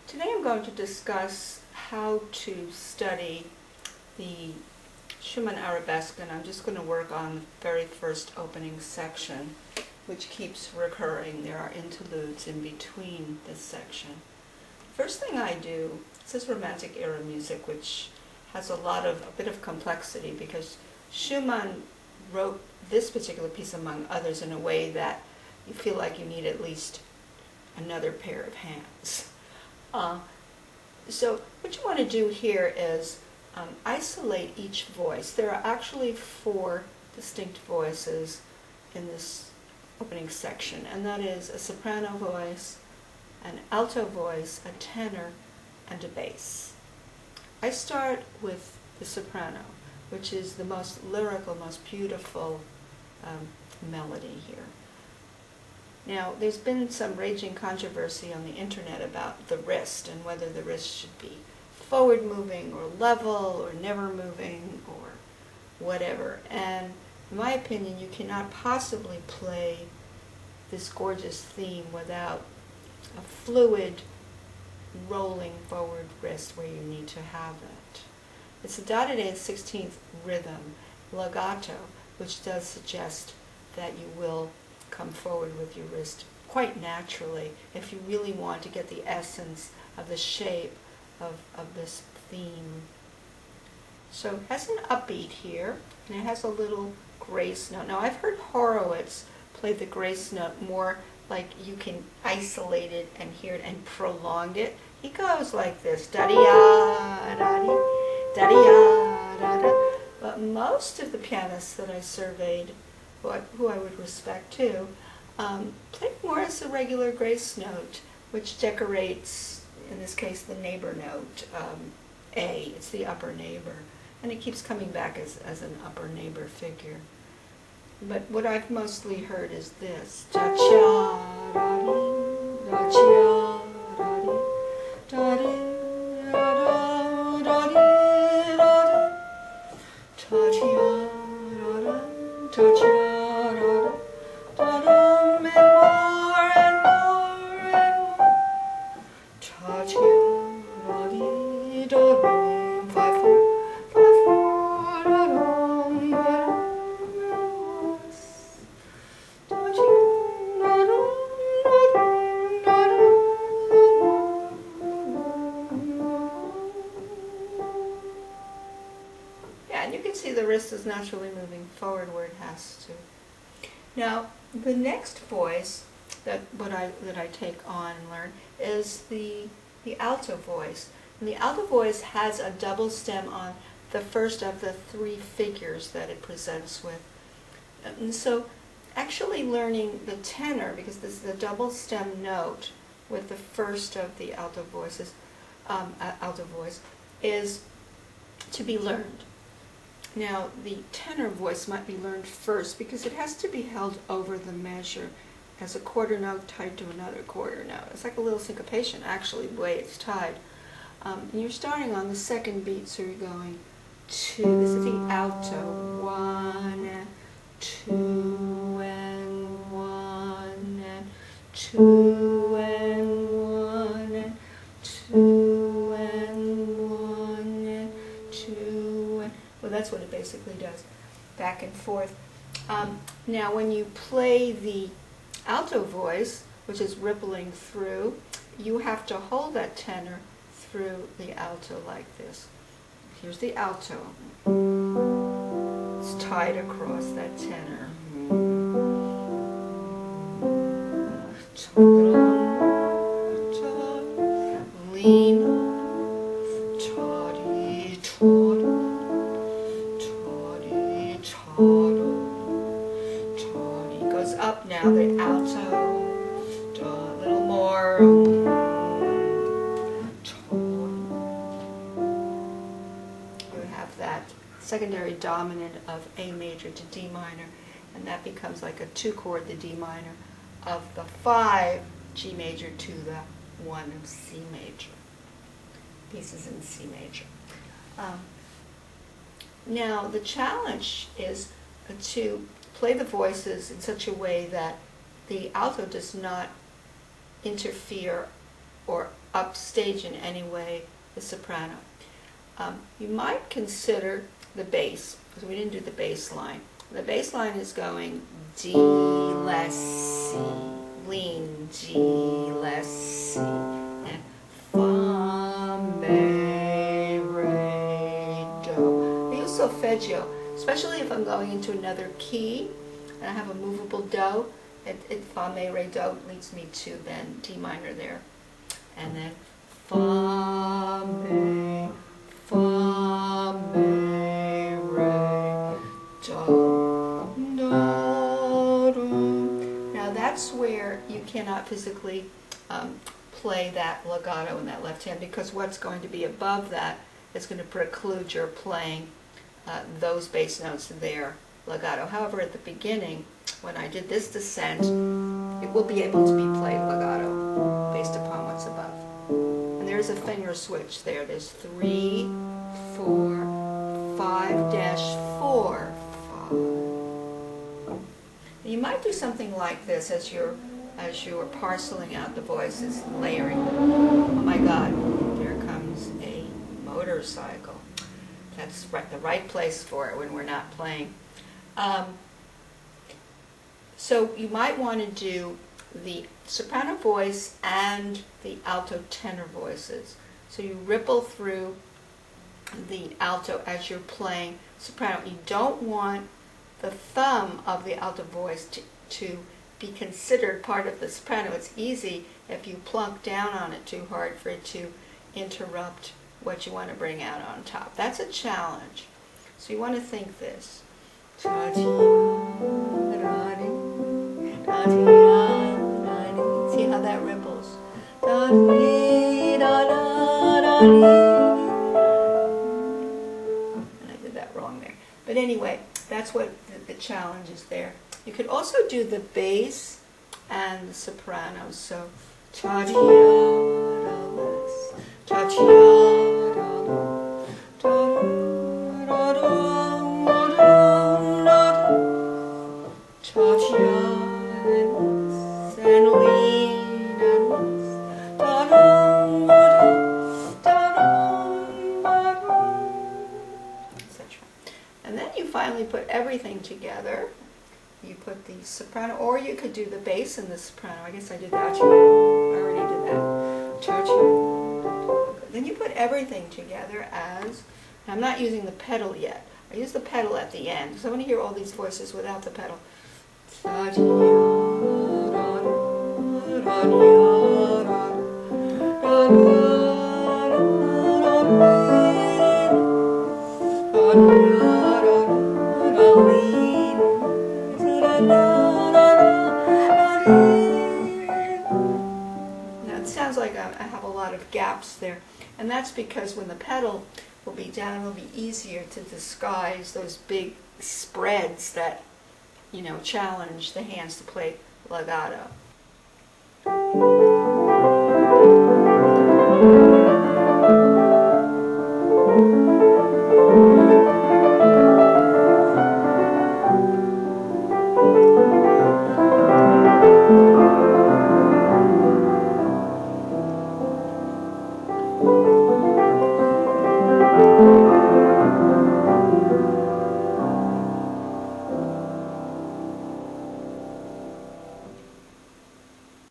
Today I'm going to discuss how to study the Schumann Arabesque, and I'm just going to work on the very first opening section, which keeps recurring. There are interludes in between this section. First thing I do, this is Romantic era music, which has a bit of complexity, because Schumann wrote this particular piece, among others, in a way that you feel like you need at least another pair of hands. So what you want to do here is isolate each voice. There are actually 4 distinct voices in this opening section, and that is a soprano voice, an alto voice, a tenor, and a bass. I start with the soprano, which is the most lyrical, most beautiful melody here. Now, there's been some raging controversy on the internet about the wrist and whether the wrist should be forward moving or level or never moving or whatever. And in my opinion, you cannot possibly play this gorgeous theme without a fluid rolling forward wrist where you need to have it. It's a dotted 8/16 rhythm, legato, which does suggest that you will come forward with your wrist quite naturally if you really want to get the essence of the shape of this theme. So it has an upbeat here, and it has a little grace note. Now, I've heard Horowitz play the grace note more like you can isolate it and hear it and prolong it. He goes like this, da-dee-ya, da-dee, da-dee-ya, da-da. But most of the pianists that I surveyed, who I would respect too, play more as a regular grace note, which decorates, in this case, the neighbor note, A. It's the upper neighbor, and it keeps coming back as an upper neighbor figure. But what I've mostly heard is this, da-cha-da-dee, da-cha-da-dee, da-dee, da-da-da-dee, da-da, ta-cha-da-da, ta-cha. And you can see the wrist is naturally moving forward where it has to. Now, the next voice that I take on and learn is the alto voice. And the alto voice has a double stem on the first of the 3 figures that it presents with. And so actually learning the tenor, because this is the double stem note with the first of the alto voices, alto voice, is to be learned. Now, the tenor voice might be learned first because it has to be held over the measure as a quarter note tied to another quarter note. It's like a little syncopation, actually, the way it's tied. And you're starting on the second beat, so you're going 2. This is the alto. 1, 2, and 1, and 2, and 1, and 2, and 1, and 2, and... Well, that's what it basically does, back and forth. Now, when you play the alto voice, which is rippling through, you have to hold that tenor through the alto like this. Here's the alto. It's tied across that tenor. Lean, toddy, toddy, toddy, toddy, toddy. Goes up now, the alto. A little more. You have that secondary dominant of A major to D minor, and that becomes like a 2-chord, the D minor, of the 5 G major to the 1 of C major. Pieces in C major. Now, the challenge is to play the voices in such a way that the alto does not interfere or upstage in any way the soprano. You might consider the bass, because we didn't do the bass line. The bass line is going D, less C, lean G, less C, and Fa, Mi, Re, Do. I use solfeggio, especially if I'm going into another key and I have a movable do. Fa, Mi, Re, Do leads me to then D minor there. And then Fa, Mi, Re, Do, Do. Now that's where you cannot physically play that legato in that left hand, because what's going to be above that is going to preclude your playing those bass notes there legato. However, at the beginning, when I did this descent, it will be able to be played legato based upon what's above. And there's a finger switch there. There's 3, 4, 5-4, 5. You might do something like this as you're parceling out the voices, layering. Oh my God, there comes a motorcycle. That's the right place for it when we're not playing. So you might want to do the soprano voice and the alto tenor voices. So you ripple through the alto as you're playing soprano. You don't want the thumb of the alto voice to be considered part of the soprano. It's easy if you plunk down on it too hard for it to interrupt what you want to bring out on top. That's a challenge. So you want to think this. See how that ripples? And I did that wrong there. But anyway, that's what the challenge is there. You could also do the bass and the soprano. So and then you finally put everything together. You put the soprano, or you could do the bass and the soprano. I guess I did that. I already did that. Then you put everything together as, I'm not using the pedal yet. I use the pedal at the end, because I want to hear all these voices without the pedal. Now it sounds like I have a lot of gaps there, and that's because when the pedal will be down, it'll be easier to disguise those big spreads that, challenge the hands to play legato.